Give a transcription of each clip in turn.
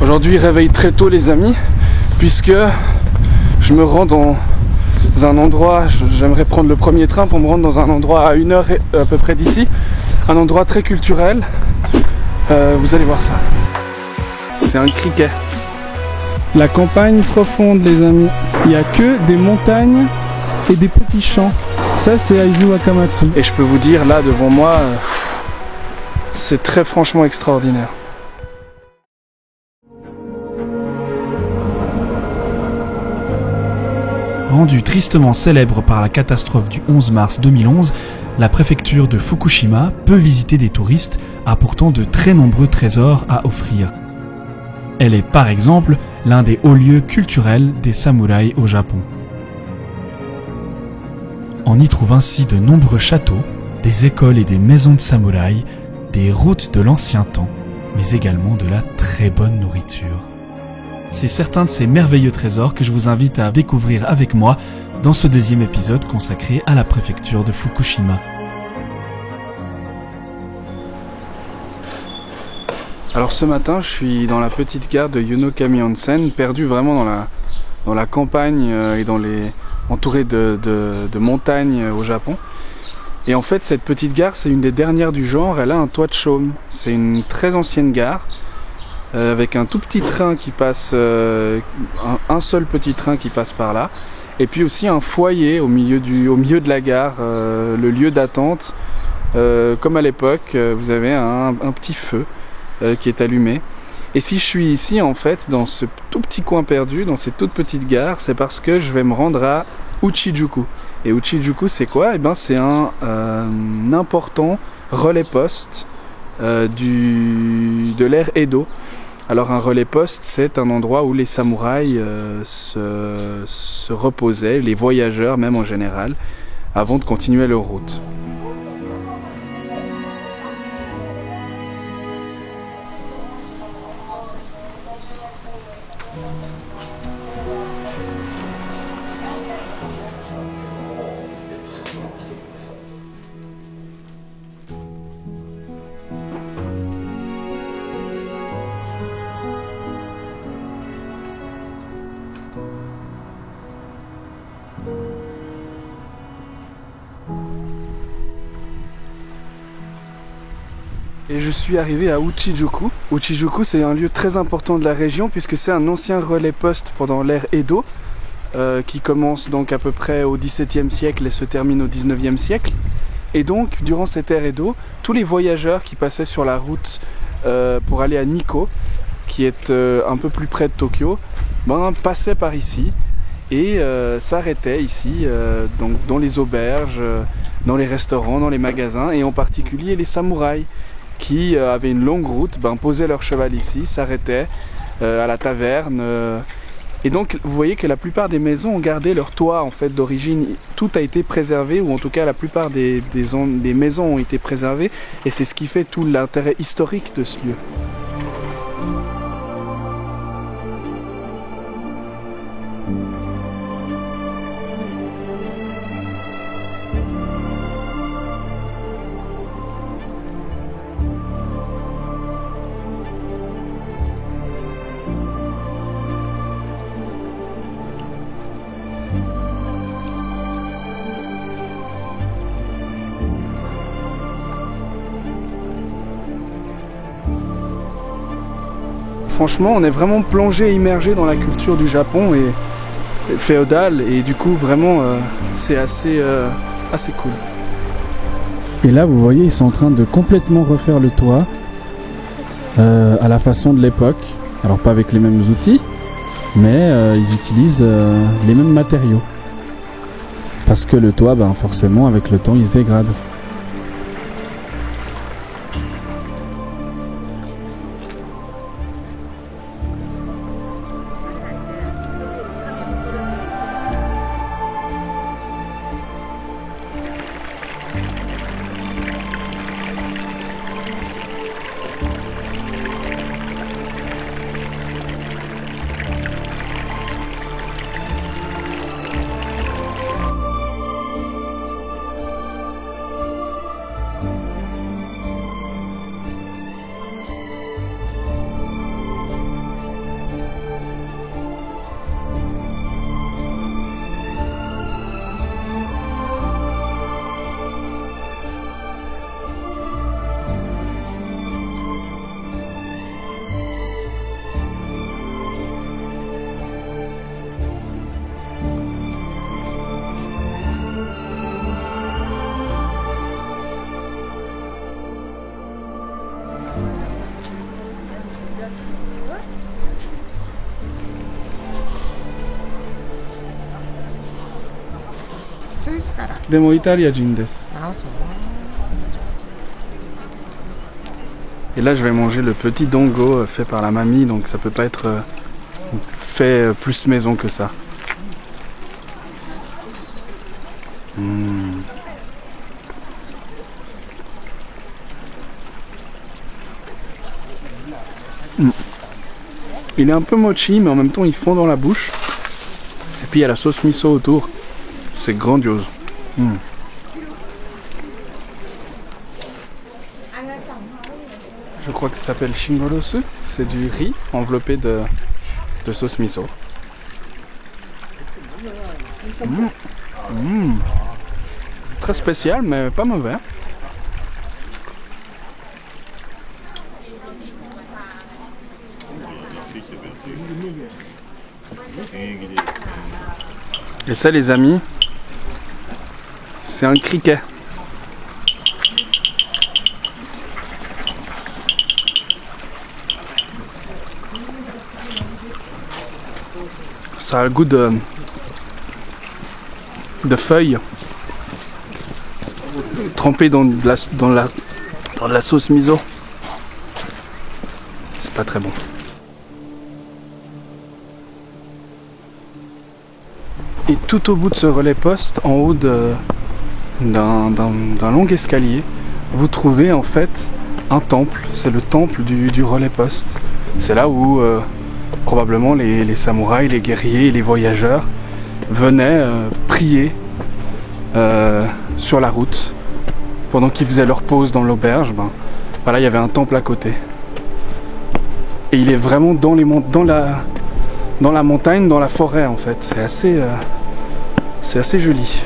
Aujourd'hui, réveil très tôt les amis, puisque je me rends dans un endroit, j'aimerais prendre le premier train pour me rendre dans un endroit à 1 heure à peu près d'ici, un endroit très culturel, vous allez voir ça. C'est un criquet. La campagne profonde les amis, il n'y a que des montagnes et des petits champs. Ça c'est Aizu Wakamatsu. Et je peux vous dire là devant moi, c'est très franchement extraordinaire. Rendue tristement célèbre par la catastrophe du 11 mars 2011, la préfecture de Fukushima, peu visitée des touristes, a pourtant de très nombreux trésors à offrir. Elle est par exemple l'un des hauts lieux culturels des samouraïs au Japon. On y trouve ainsi de nombreux châteaux, des écoles et des maisons de samouraïs, des routes de l'ancien temps, mais également de la très bonne nourriture. C'est certains de ces merveilleux trésors que je vous invite à découvrir avec moi dans ce deuxième épisode consacré à la préfecture de Fukushima. Alors ce matin, je suis dans la petite gare de Yonokami Onsen, perdu vraiment dans la campagne et entouré de montagnes au Japon. Et en fait, cette petite gare, c'est une des dernières du genre, elle a un toit de chaume. C'est une très ancienne gare. Avec un tout petit train qui passe, un seul petit train qui passe par là, et puis aussi un foyer au milieu de la gare, le lieu d'attente, comme à l'époque, vous avez un petit feu qui est allumé. Et si je suis ici en fait, dans ce tout petit coin perdu, dans cette toute petite gare, c'est parce que je vais me rendre à Uchijuku. Et Uchijuku c'est quoi? Eh ben, c'est un important relais poste de l'ère Edo. Alors un relais poste, c'est un endroit où les samouraïs se reposaient, les voyageurs même en général, avant de continuer leur route. Et je suis arrivé à Uchijuku. Uchijuku, c'est un lieu très important de la région puisque c'est un ancien relais poste pendant l'ère Edo qui commence donc à peu près au XVIIe siècle et se termine au XIXe siècle. Et donc, durant cette ère Edo, tous les voyageurs qui passaient sur la route pour aller à Nikko, qui est un peu plus près de Tokyo, passaient par ici et s'arrêtaient ici, donc dans les auberges, dans les restaurants, dans les magasins, et en particulier les samouraïs qui avaient une longue route, posaient leur cheval ici, s'arrêtaient à la taverne. Et donc vous voyez que la plupart des maisons ont gardé leur toit en fait d'origine. Tout a été préservé, ou en tout cas la plupart des maisons ont été préservées, et c'est ce qui fait tout l'intérêt historique de ce lieu. Franchement, on est vraiment plongé, immergé dans la culture du Japon et féodale, et du coup vraiment c'est assez cool. Et là vous voyez, ils sont en train de complètement refaire le toit à la façon de l'époque. Alors pas avec les mêmes outils, mais ils utilisent les mêmes matériaux. Parce que le toit, forcément avec le temps il se dégrade. ですから。でもイタリア人です。あ、そう。Et là, je vais manger le petit dongo fait par la mamie, donc ça peut pas être fait plus maison que ça. Il est un peu mochi, mais en même temps il fond dans la bouche. Et puis il y a la sauce miso autour. C'est grandiose. Je crois que ça s'appelle shingorosu. C'est du riz enveloppé de sauce miso. Très spécial, mais pas mauvais. Et ça, les amis, c'est un criquet. Ça a le goût de feuilles trempées dans de la sauce miso. C'est pas très bon. Et tout au bout de ce relais poste, en haut d'un long escalier, vous trouvez en fait un temple. C'est le temple du relais poste. C'est là où probablement les samouraïs, les guerriers et les voyageurs venaient prier sur la route. Pendant qu'ils faisaient leur pause dans l'auberge, voilà, il y avait un temple à côté. Et il est vraiment dans la montagne, dans la forêt en fait. C'est assez joli.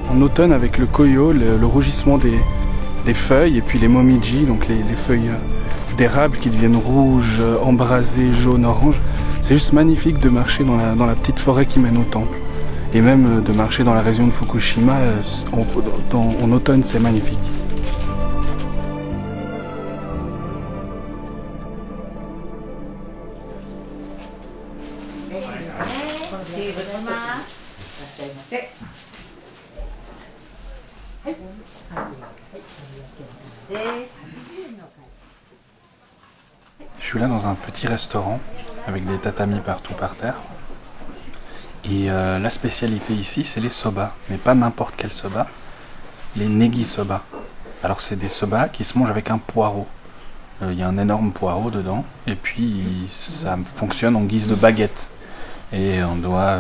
En automne, avec le koyo, le rougissement des feuilles, et puis les momiji, donc les feuilles d'érable qui deviennent rouges, embrasées, jaunes, oranges. C'est juste magnifique de marcher dans la petite forêt qui mène au temple. Et même de marcher dans la région de Fukushima en automne, c'est magnifique. Je suis là dans un petit restaurant avec des tatamis partout par terre. Et la spécialité ici, c'est les soba, mais pas n'importe quel soba, les negi soba. Alors c'est des soba qui se mangent avec un poireau. Il y a un énorme poireau dedans, et puis ça fonctionne en guise de baguette. Et on doit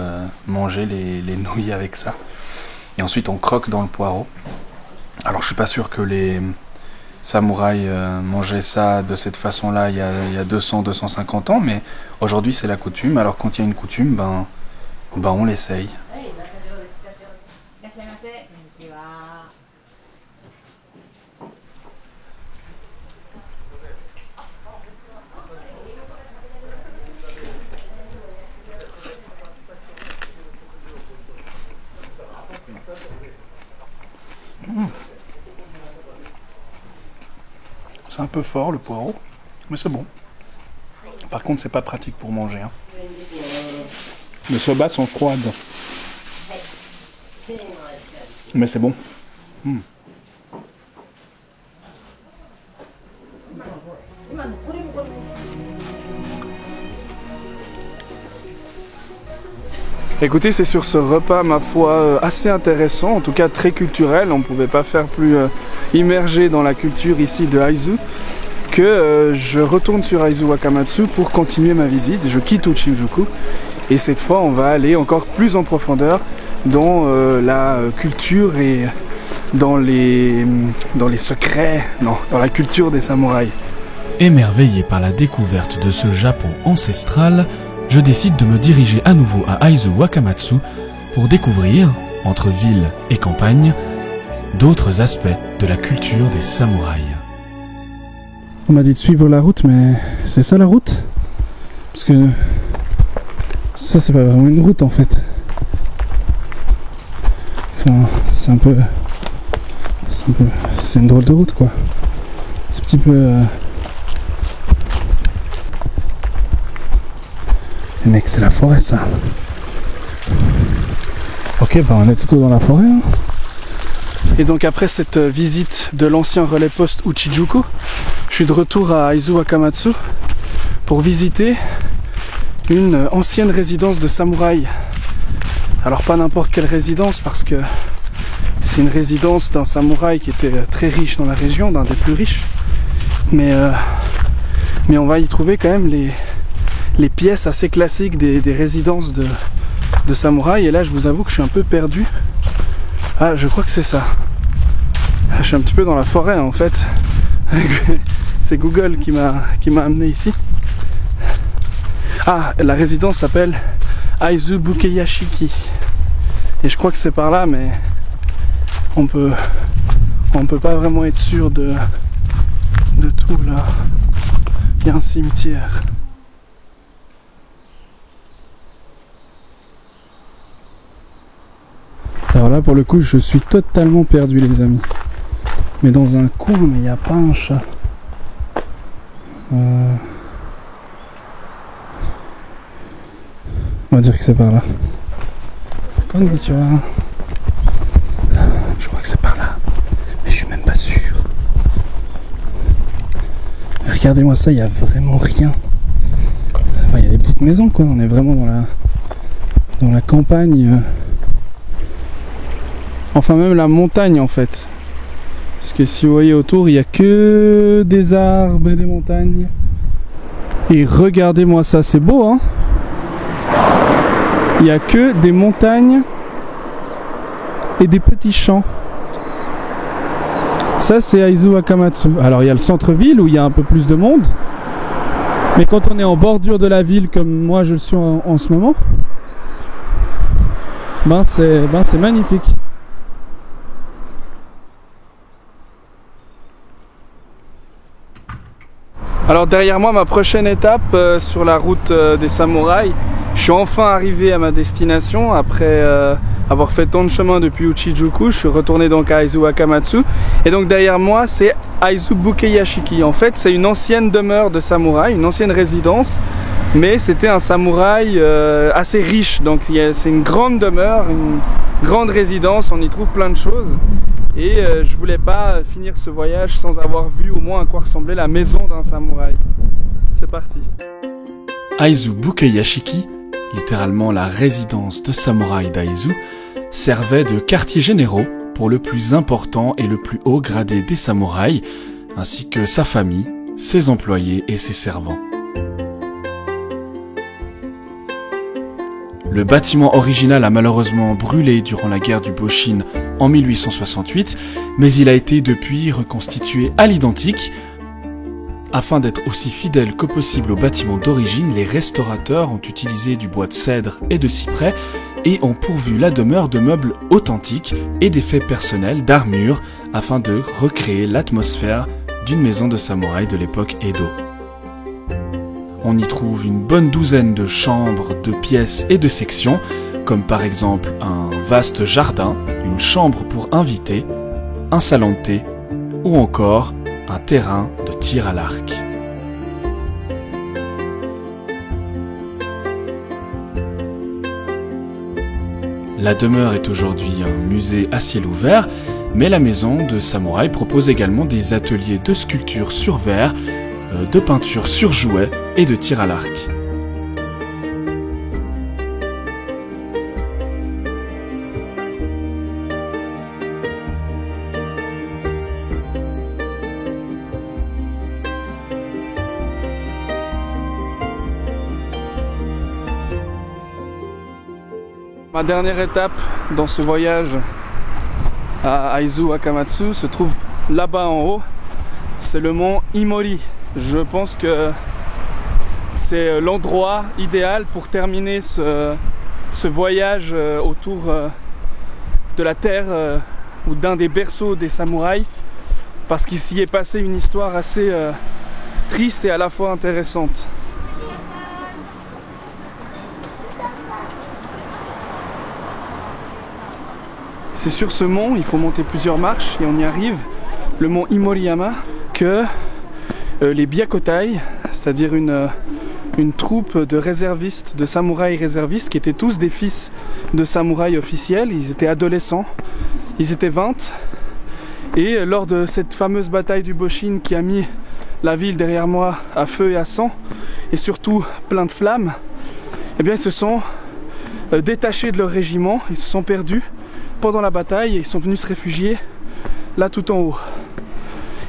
manger les nouilles avec ça. Et ensuite on croque dans le poireau. Alors je suis pas sûr que les samouraïs mangeaient ça de cette façon-là il y a 200-250 ans, mais aujourd'hui c'est la coutume. Alors quand il y a une coutume, on l'essaye. C'est un peu fort le poireau, mais c'est bon. Par contre, c'est pas pratique pour manger. Hein. Les soba sont froides. Mais c'est bon. Écoutez, c'est sur ce repas, ma foi, assez intéressant, en tout cas très culturel. On ne pouvait pas faire plus immergé dans la culture ici de Aizu, que je retourne sur Aizu Wakamatsu pour continuer ma visite. Je quitte Uchijuku et cette fois on va aller encore plus en profondeur dans la culture et dans les secrets, non, dans la culture des samouraïs. Émerveillé par la découverte de ce Japon ancestral, je décide de me diriger à nouveau à Aizu Wakamatsu pour découvrir, entre ville et campagne, d'autres aspects de la culture des samouraïs. On m'a dit de suivre la route, mais c'est ça la route? Parce que ça c'est pas vraiment une route en fait. Enfin, c'est une drôle de route quoi. C'est un petit peu... Mais mec, c'est la forêt ça. Ok, bah let's go dans la forêt. Hein. Et donc après cette visite de l'ancien relais poste Uchijuku, je suis de retour à Aizu Wakamatsu pour visiter une ancienne résidence de samouraï. Alors pas n'importe quelle résidence parce que c'est une résidence d'un samouraï qui était très riche dans la région, d'un des plus riches. Mais on va y trouver quand même les pièces assez classiques des résidences de samouraï. Et là je vous avoue que je suis un peu perdu. Ah, je crois que c'est ça. Je suis un petit peu dans la forêt en fait. C'est Google qui m'a amené ici. Ah, la résidence s'appelle Aizu Bukeyashiki. Et je crois que c'est par là, mais on peut pas vraiment être sûr de tout là. Il y a un cimetière. Alors là pour le coup je suis totalement perdu les amis. Mais dans un coin, mais il n'y a pas un chat. On va dire que c'est par là. Konnichiwa. Je crois que c'est par là. Mais je suis même pas sûr. Regardez-moi ça, il n'y a vraiment rien. Enfin, il y a des petites maisons quoi. On est vraiment dans la campagne. Enfin même la montagne en fait. Parce que si vous voyez autour, il n'y a que des arbres et des montagnes. Et regardez-moi ça, c'est beau hein. Il n'y a que des montagnes et des petits champs. Ça c'est Aizu Wakamatsu. Alors il y a le centre-ville où il y a un peu plus de monde. Mais quand on est en bordure de la ville comme moi je le suis en ce moment, c'est magnifique. Alors derrière moi, ma prochaine étape sur la route des samouraïs. Je suis enfin arrivé à ma destination après avoir fait tant de chemin depuis Uchijuku. Je suis retourné donc à Aizu Wakamatsu. Et donc derrière moi, c'est Aizu Bukeyashiki. En fait, c'est une ancienne demeure de samouraï, une ancienne résidence. Mais c'était un samouraï assez riche. Donc c'est une grande demeure, une grande résidence. On y trouve plein de choses. Et je voulais pas finir ce voyage sans avoir vu au moins à quoi ressemblait la maison d'un samouraï. C'est parti. Aizu Bukeyashiki, littéralement la résidence de samouraï d'Aizu, servait de quartier généraux pour le plus important et le plus haut gradé des samouraïs, ainsi que sa famille, ses employés et ses servants. Le bâtiment original a malheureusement brûlé durant la guerre du Boshin en 1868, mais il a été depuis reconstitué à l'identique. Afin d'être aussi fidèle que possible au bâtiment d'origine, les restaurateurs ont utilisé du bois de cèdre et de cyprès et ont pourvu la demeure de meubles authentiques et d'effets personnels d'armure afin de recréer l'atmosphère d'une maison de samouraï de l'époque Edo. On y trouve une bonne douzaine de chambres, de pièces et de sections, comme par exemple un vaste jardin, une chambre pour invités, un salon de thé ou encore un terrain de tir à l'arc. La demeure est aujourd'hui un musée à ciel ouvert, mais la maison de samouraï propose également des ateliers de sculpture sur verre, de peinture sur jouets et de tir à l'arc. Ma dernière étape dans ce voyage à Aizu Wakamatsu se trouve là-bas en haut. C'est le mont Imori. Je pense que c'est l'endroit idéal pour terminer ce voyage autour de la terre ou d'un des berceaux des samouraïs, parce qu'il s'y est passé une histoire assez triste et à la fois intéressante. C'est sur ce mont, il faut monter plusieurs marches et on y arrive, le mont Imoriyama, que les Byakutai, c'est-à-dire une troupe de réservistes, de samouraïs réservistes, qui étaient tous des fils de samouraïs officiels, ils étaient adolescents, ils étaient 20, et lors de cette fameuse bataille du Boshin qui a mis la ville derrière moi à feu et à sang, et surtout plein de flammes, eh bien ils se sont détachés de leur régiment, ils se sont perdus pendant la bataille et ils sont venus se réfugier là tout en haut.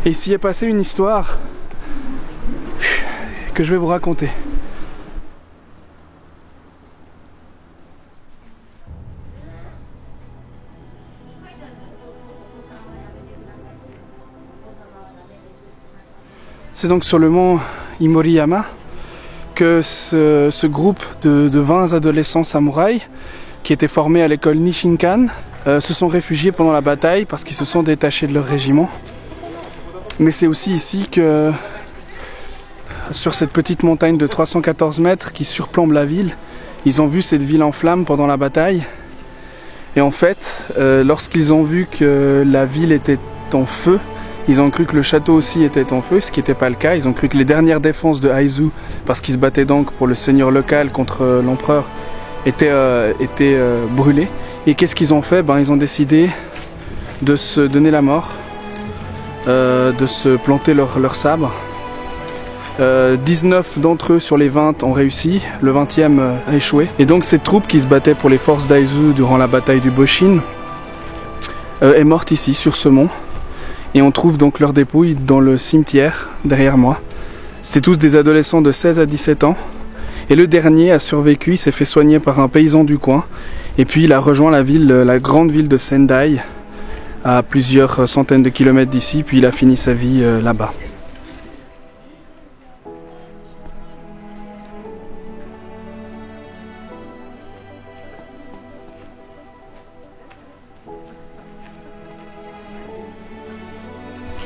Et il s'y est passé une histoire que je vais vous raconter. C'est donc sur le mont Imoriyama que ce groupe de 20 adolescents samouraïs qui étaient formés à l'école Nishinkan se sont réfugiés pendant la bataille parce qu'ils se sont détachés de leur régiment. Mais c'est aussi ici que, sur cette petite montagne de 314 mètres qui surplombe la ville, ils ont vu cette ville en flammes pendant la bataille. Et en fait, lorsqu'ils ont vu que la ville était en feu, ils ont cru que le château aussi était en feu, ce qui n'était pas le cas. Ils ont cru que les dernières défenses de Aizu, parce qu'ils se battaient donc pour le seigneur local contre l'empereur, étaient brûlées. Et qu'est-ce qu'ils ont fait? Ils ont décidé de se donner la mort, de se planter leur sabre. 19 d'entre eux sur les 20 ont réussi, le 20e a échoué. Et donc cette troupe qui se battait pour les forces d'Aizu durant la bataille du Boshin est morte ici, sur ce mont. Et on trouve donc leurs dépouilles dans le cimetière derrière moi. C'était tous des adolescents de 16 à 17 ans. Et le dernier a survécu, il s'est fait soigner par un paysan du coin. Et puis il a rejoint la grande ville de Sendai, à plusieurs centaines de kilomètres d'ici, puis il a fini sa vie là-bas.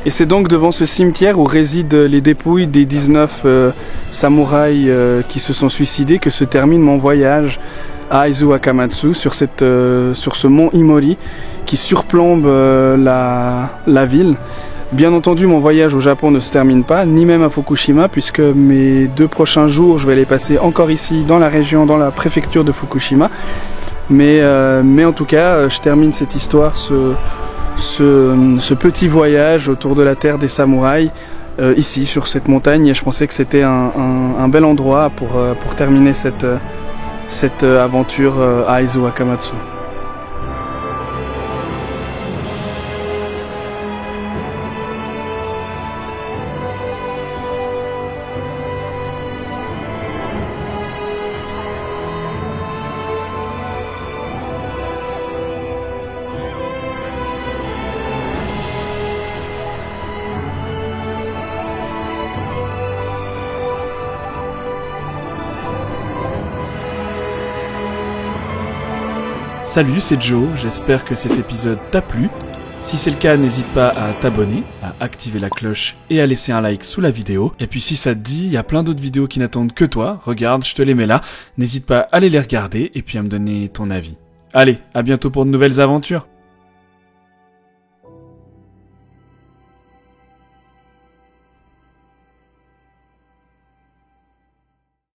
Et c'est donc devant ce cimetière où résident les dépouilles des 19 samouraïs qui se sont suicidés que se termine mon voyage à Aizu Wakamatsu, sur ce mont Imori qui surplombe la ville. Bien entendu, mon voyage au Japon ne se termine pas, ni même à Fukushima, puisque mes 2 prochains jours, je vais les passer encore ici, dans la région, dans la préfecture de Fukushima. Mais en tout cas, je termine cette histoire, ce petit voyage autour de la terre des samouraïs, ici, sur cette montagne. Et je pensais que c'était un bel endroit pour terminer cette aventure à Aizu Wakamatsu. Salut, c'est Joe, j'espère que cet épisode t'a plu. Si c'est le cas, n'hésite pas à t'abonner, à activer la cloche et à laisser un like sous la vidéo. Et puis si ça te dit, il y a plein d'autres vidéos qui n'attendent que toi, regarde, je te les mets là. N'hésite pas à aller les regarder et puis à me donner ton avis. Allez, à bientôt pour de nouvelles aventures.